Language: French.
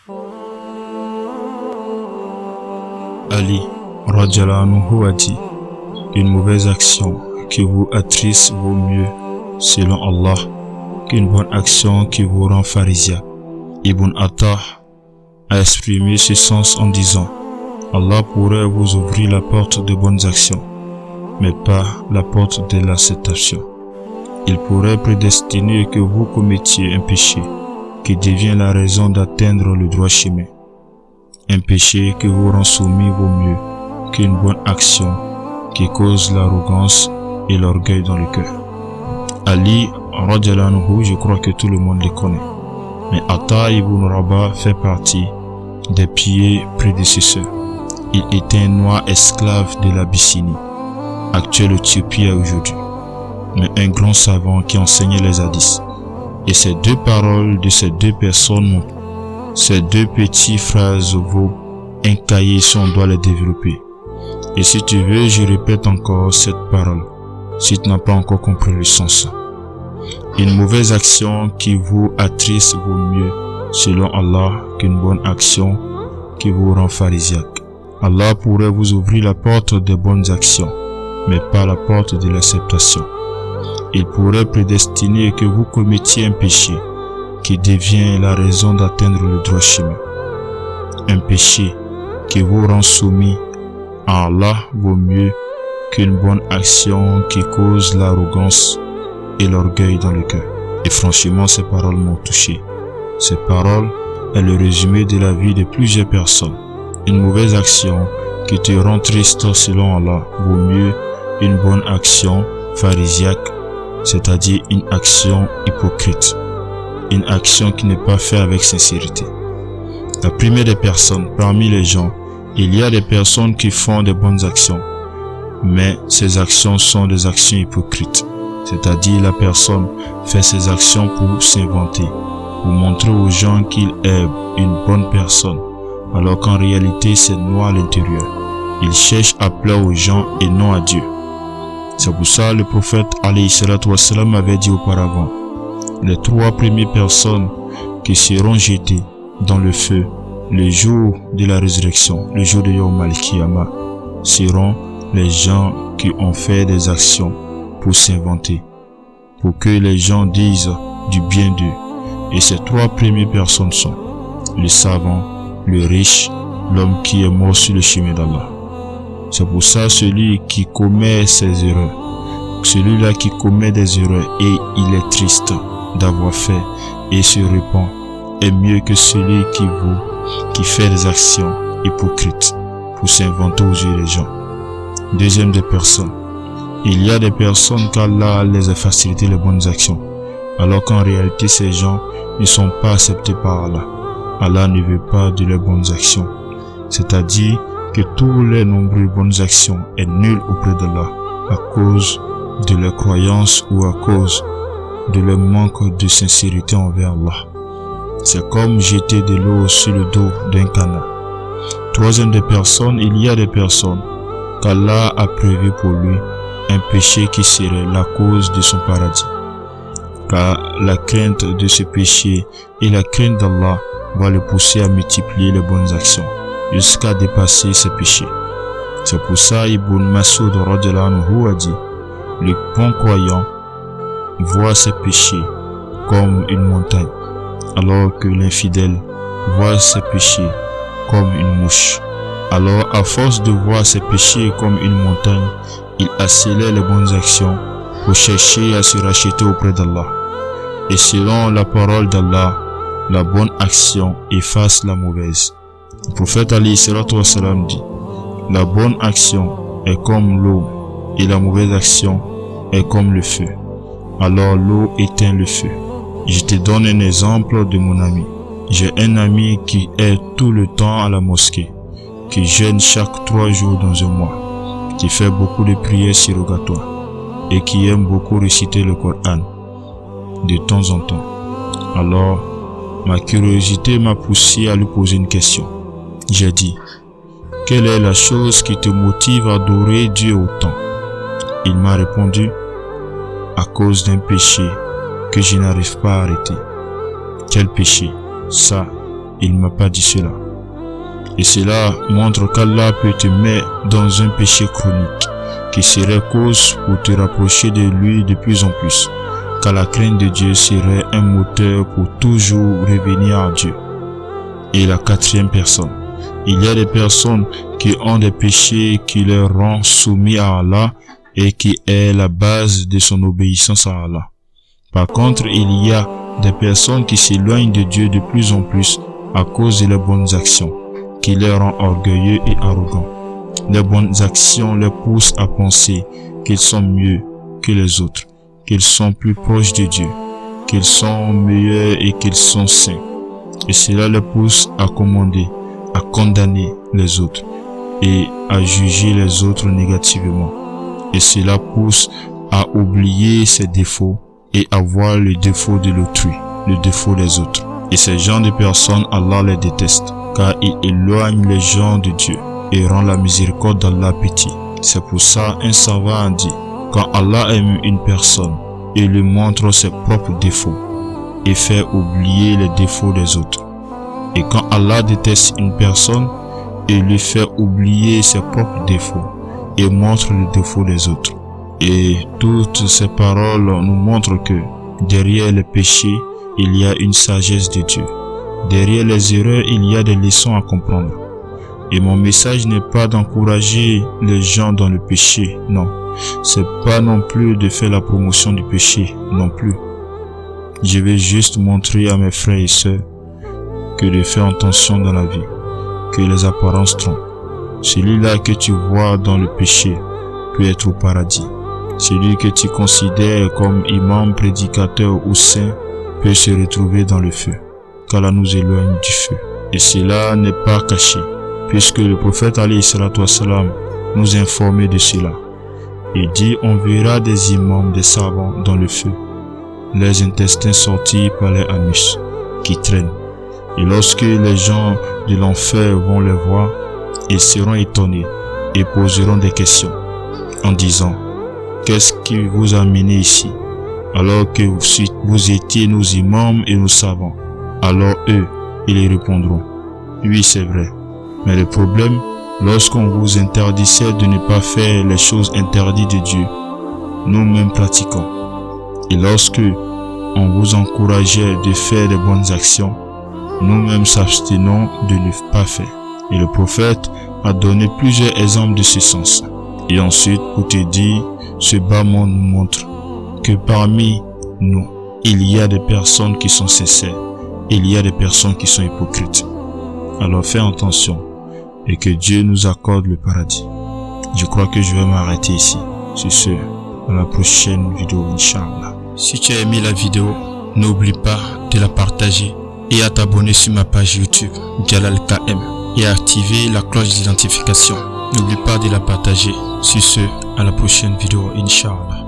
Ali radhiyallahu anhu a dit: une mauvaise action qui vous attriste vaut mieux, selon Allah, qu'une bonne action qui vous rend pharisiaque. Ibn Atta a exprimé ce sens en disant: Allah pourrait vous ouvrir la porte de bonnes actions, mais pas la porte de l'acceptation. Il pourrait prédestiner que vous commettiez un péché qui devient la raison d'atteindre le droit chemin. Un péché qui vous rend soumis vaut mieux qu'une bonne action qui cause l'arrogance et l'orgueil dans le cœur. Ali radhiyallahu anhu, je crois que tout le monde le connaît, mais Atta ibn Rabah fait partie des pieux prédécesseurs. Il était un noir esclave de l'Abyssinie, actuelle Éthiopie aujourd'hui, mais un grand savant qui enseignait les hadiths. Et ces deux paroles de ces deux personnes, ces deux petites phrases vaut un cahier si on doit les développer. Et si tu veux, je répète encore cette parole, si tu n'as pas encore compris le sens. Une mauvaise action qui vous attriste vaut mieux, selon Allah, qu'une bonne action qui vous rend pharisiaque. Allah pourrait vous ouvrir la porte des bonnes actions, mais pas la porte de l'acceptation. Il pourrait prédestiner que vous commettiez un péché qui devient la raison d'atteindre le droit chemin. Un péché qui vous rend soumis à Allah vaut mieux qu'une bonne action qui cause l'arrogance et l'orgueil dans le cœur. Et franchement, ces paroles m'ont touché. Ces paroles est le résumé de la vie de plusieurs personnes. Une mauvaise action qui te rend triste selon Allah vaut mieux une bonne action pharisiaque, c'est-à-dire une action hypocrite, une action qui n'est pas faite avec sincérité. La première des personnes, parmi les gens, il y a des personnes qui font des bonnes actions, mais ces actions sont des actions hypocrites, c'est-à-dire la personne fait ses actions pour s'inventer, pour montrer aux gens qu'il est une bonne personne, alors qu'en réalité c'est noir à l'intérieur. Il cherche à plaire aux gens et non à Dieu. C'est pour ça le prophète alayhi salatu wassalam avait dit auparavant: les trois premières personnes qui seront jetées dans le feu le jour de la résurrection, le jour de Yawm al-Qiyamah, seront les gens qui ont fait des actions pour s'inventer, pour que les gens disent du bien d'eux. Et ces trois premières personnes sont le savant, le riche, l'homme qui est mort sur le chemin d'Allah. C'est pour ça celui qui commet ses erreurs, celui-là qui commet des erreurs et il est triste d'avoir fait et se repent, est mieux que celui qui fait des actions hypocrites pour s'inventer aux yeux des gens. Deuxième des personnes, il y a des personnes qu'Allah les a facilité les bonnes actions, alors qu'en réalité ces gens ne sont pas acceptés par Allah. Allah ne veut pas de leurs bonnes actions, c'est-à-dire que toutes les nombreuses bonnes actions est nul auprès d'Allah à cause de leur croyance ou à cause de leur manque de sincérité envers Allah. C'est comme jeter de l'eau sur le dos d'un canard. Troisième des personnes, il y a des personnes qu'Allah a prévu pour lui un péché qui serait la cause de son paradis. Car la crainte de ce péché et la crainte d'Allah va le pousser à multiplier les bonnes actions jusqu'à dépasser ses péchés. C'est pour ça Ibn Mas'ud radhiyallahu anhu a dit: le bon croyant voit ses péchés comme une montagne, alors que l'infidèle voit ses péchés comme une mouche. Alors à force de voir ses péchés comme une montagne, il accélère les bonnes actions pour chercher à se racheter auprès d'Allah. Et selon la parole d'Allah, la bonne action efface la mauvaise. Le prophète alayhi salatu wassalam dit: la bonne action est comme l'eau et la mauvaise action est comme le feu. Alors l'eau éteint le feu. Je te donne un exemple de mon ami. J'ai un ami qui est tout le temps à la mosquée, qui jeûne chaque 3 jours dans un mois, qui fait beaucoup de prières surrogatoires et qui aime beaucoup réciter le Coran de temps en temps. Alors, ma curiosité m'a poussé à lui poser une question. J'ai dit: quelle est la chose qui te motive à adorer Dieu autant? Il m'a répondu: à cause d'un péché que je n'arrive pas à arrêter. Quel péché? Ça, il m'a pas dit cela. Et cela montre qu'Allah peut te mettre dans un péché chronique, qui serait cause pour te rapprocher de lui de plus en plus, car la crainte de Dieu serait un moteur pour toujours revenir à Dieu. Et la quatrième personne, il y a des personnes qui ont des péchés qui leur rendent soumis à Allah et qui est la base de son obéissance à Allah. Par contre, il y a des personnes qui s'éloignent de Dieu de plus en plus à cause de leurs bonnes actions, qui les rend orgueilleux et arrogants. Les bonnes actions les poussent à penser qu'ils sont mieux que les autres, qu'ils sont plus proches de Dieu, qu'ils sont meilleurs et qu'ils sont saints. Et cela les pousse à commander, à condamner les autres et à juger les autres négativement. Et cela pousse à oublier ses défauts et à voir le défaut de l'autrui, le défaut des autres. Et ces gens de personnes, Allah les déteste, car ils éloignent les gens de Dieu et rend la miséricorde d'Allah petit. C'est pour ça un savant a dit, quand Allah aime une personne, il lui montre ses propres défauts et fait oublier les défauts des autres. Et quand Allah déteste une personne, il lui fait oublier ses propres défauts et montre les défauts des autres. Et toutes ces paroles nous montrent que derrière les péchés, il y a une sagesse de Dieu. Derrière les erreurs, il y a des leçons à comprendre. Et mon message n'est pas d'encourager les gens dans le péché, non. C'est pas non plus de faire la promotion du péché, non plus. Je vais juste montrer à mes frères et sœurs que de faire attention dans la vie, que les apparences trompent. Celui-là que tu vois dans le péché peut être au paradis. Celui que tu considères comme imam, prédicateur ou saint peut se retrouver dans le feu, car là nous éloigne du feu. Et cela n'est pas caché, puisque le prophète alayhi salatu wassalam nous informait de cela. Il dit, on verra des imams, des savants dans le feu, les intestins sortis par les anus, qui traînent. Et lorsque les gens de l'enfer vont les voir, ils seront étonnés et poseront des questions en disant, qu'est-ce qui vous a amené ici, alors que vous étiez nos imams et nos savants? Alors eux, ils répondront, oui c'est vrai, mais le problème, lorsqu'on vous interdisait de ne pas faire les choses interdites de Dieu, nous-mêmes pratiquons. Et lorsque on vous encourageait de faire de bonnes actions, nous-mêmes s'abstenons de ne pas faire. Et le prophète a donné plusieurs exemples de ce sens. Et ensuite, pour te dire, ce bas monde nous montre que parmi nous, il y a des personnes qui sont sincères, il y a des personnes qui sont hypocrites. Alors fais attention et que Dieu nous accorde le paradis. Je crois que je vais m'arrêter ici. Sur ce, dans la prochaine vidéo, Inch'Allah. Si tu as aimé la vidéo, n'oublie pas de la partager et à t'abonner sur ma page YouTube, Jalal KM, et à activer la cloche d'identification. N'oublie pas de la partager. Sur ce, à la prochaine vidéo, Inch'Allah.